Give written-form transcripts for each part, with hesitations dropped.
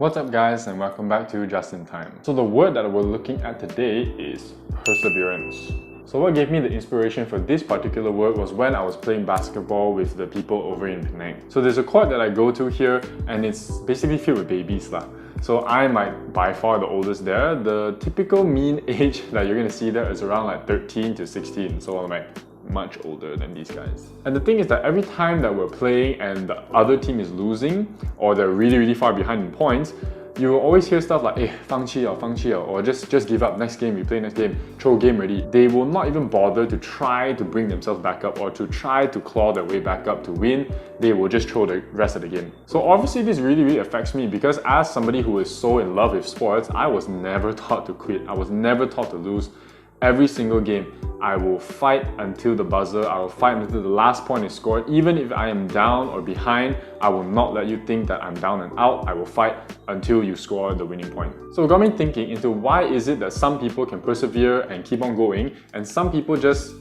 What's up guys, and welcome back to Just in Time. So the word that we're looking at today is perseverance. So what gave me the inspiration for this particular word was when I was playing basketball with the people over in Penang. So there's a court that I go to here and it's basically filled with babies lah. So I might by far the oldest there. The typical mean age that you're gonna see there is around like 13 to 16. So I'm like much older than these guys. And the thing is that every time that we're playing and the other team is losing or they're really far behind in points, you will always hear stuff like, "Hey, 放弃了, or just give up, next game, we play next game, throw game already." They will not even bother to try to bring themselves back up or to try to claw their way back up to win. They will just throw the rest of the game. So obviously this really affects me because as somebody who is so in love with sports, I was never taught to quit. I was never taught to lose. Every single game, I will fight until the buzzer, I will fight until the last point is scored. Even if I am down or behind, I will not let you think that I'm down and out. I will fight until you score the winning point. So it got me thinking into why is it that some people can persevere and keep on going and some people just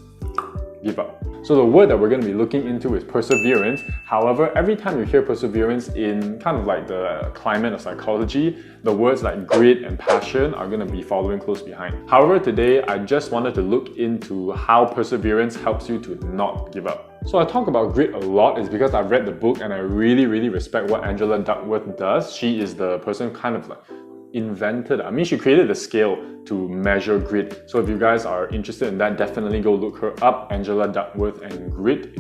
give up. So the word that we're going to be looking into is perseverance. However, every time you hear perseverance in kind of like the climate of psychology, the words like grit and passion are going to be following close behind. However, today I just wanted to look into how perseverance helps you to not give up. So I talk about grit a lot is because I've read the book and I really respect what Angela Duckworth does. She is the person kind of like she created the scale to measure grit. So if you guys are interested in that, definitely go look her up, Angela Duckworth, and grit.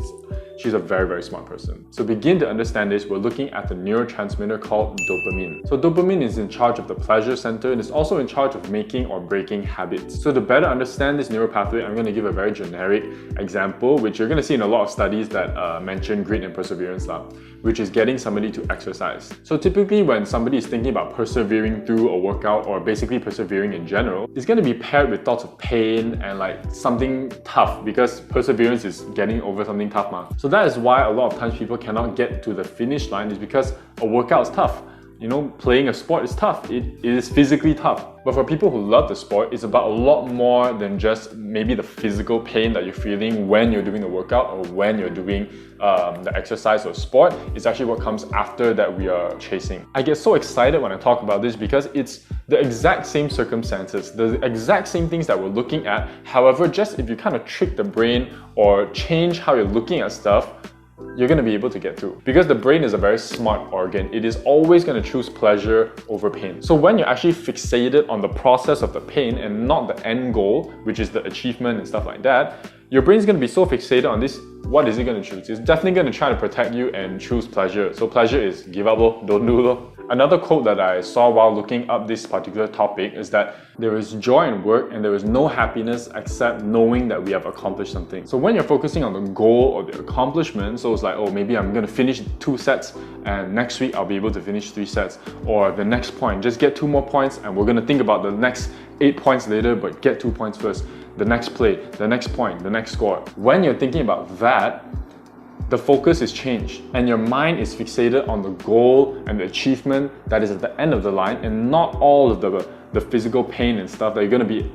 She's a very smart person. So begin to understand this, we're looking at the neurotransmitter called dopamine. So dopamine is in charge of the pleasure center and it's also in charge of making or breaking habits. So to better understand this neural pathway, I'm going to give a very generic example, which you're going to see in a lot of studies that mention grit and perseverance, which is getting somebody to exercise. So typically when somebody is thinking about persevering through a workout or basically persevering in general, it's going to be paired with thoughts of pain and like something tough because perseverance is getting over something tough. So that is why a lot of times people cannot get to the finish line is because a workout is tough. You know, playing a sport is tough. It is physically tough. But for people who love the sport, it's about a lot more than just maybe the physical pain that you're feeling when you're doing the workout or when you're doing the exercise or sport. It's actually what comes after that we are chasing. I get so excited when I talk about this because it's the exact same circumstances, the exact same things that we're looking at. However, just if you kind of trick the brain or change how you're looking at stuff, you're going to be able to get through. Because the brain is a very smart organ, it is always going to choose pleasure over pain. So when you're actually fixated on the process of the pain and not the end goal, which is the achievement and stuff like that, your brain's going to be so fixated on this, what is it going to choose? It's definitely going to try to protect you and choose pleasure. So pleasure is give up, don't do. Another quote that I saw while looking up this particular topic is that there is joy in work and there is no happiness except knowing that we have accomplished something. So when you're focusing on the goal or the accomplishment, so it's like, oh, maybe I'm going to finish 2 sets and next week I'll be able to finish 3 sets, or the next point, just get 2 more points and we're going to think about the next 8 points later, but get 2 points first. The next play, the next point, the next score. When you're thinking about that, the focus is changed and your mind is fixated on the goal and the achievement that is at the end of the line and not all of the physical pain and stuff that you're going to be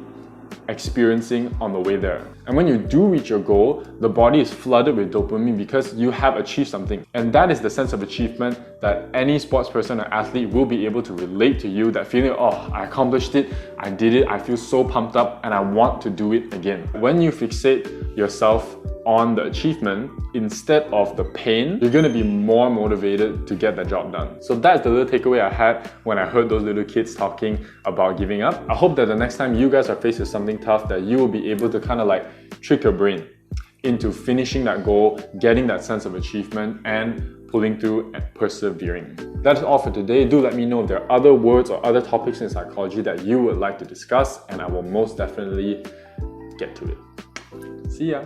experiencing on the way there. And when you do reach your goal, the body is flooded with dopamine because you have achieved something. And that is the sense of achievement that any sports person or athlete will be able to relate to you, that feeling, oh, I accomplished it, I did it, I feel so pumped up and I want to do it again. When you fixate yourself on the achievement instead of the pain, you're going to be more motivated to get the job done. So that's the little takeaway I had when I heard those little kids talking about giving up. I hope that the next time you guys are faced with something tough, that you will be able to kind of like trick your brain into finishing that goal, getting that sense of achievement and pulling through and persevering. That's all for today. Do let me know if there are other words or other topics in psychology that you would like to discuss and I will most definitely get to it. See ya.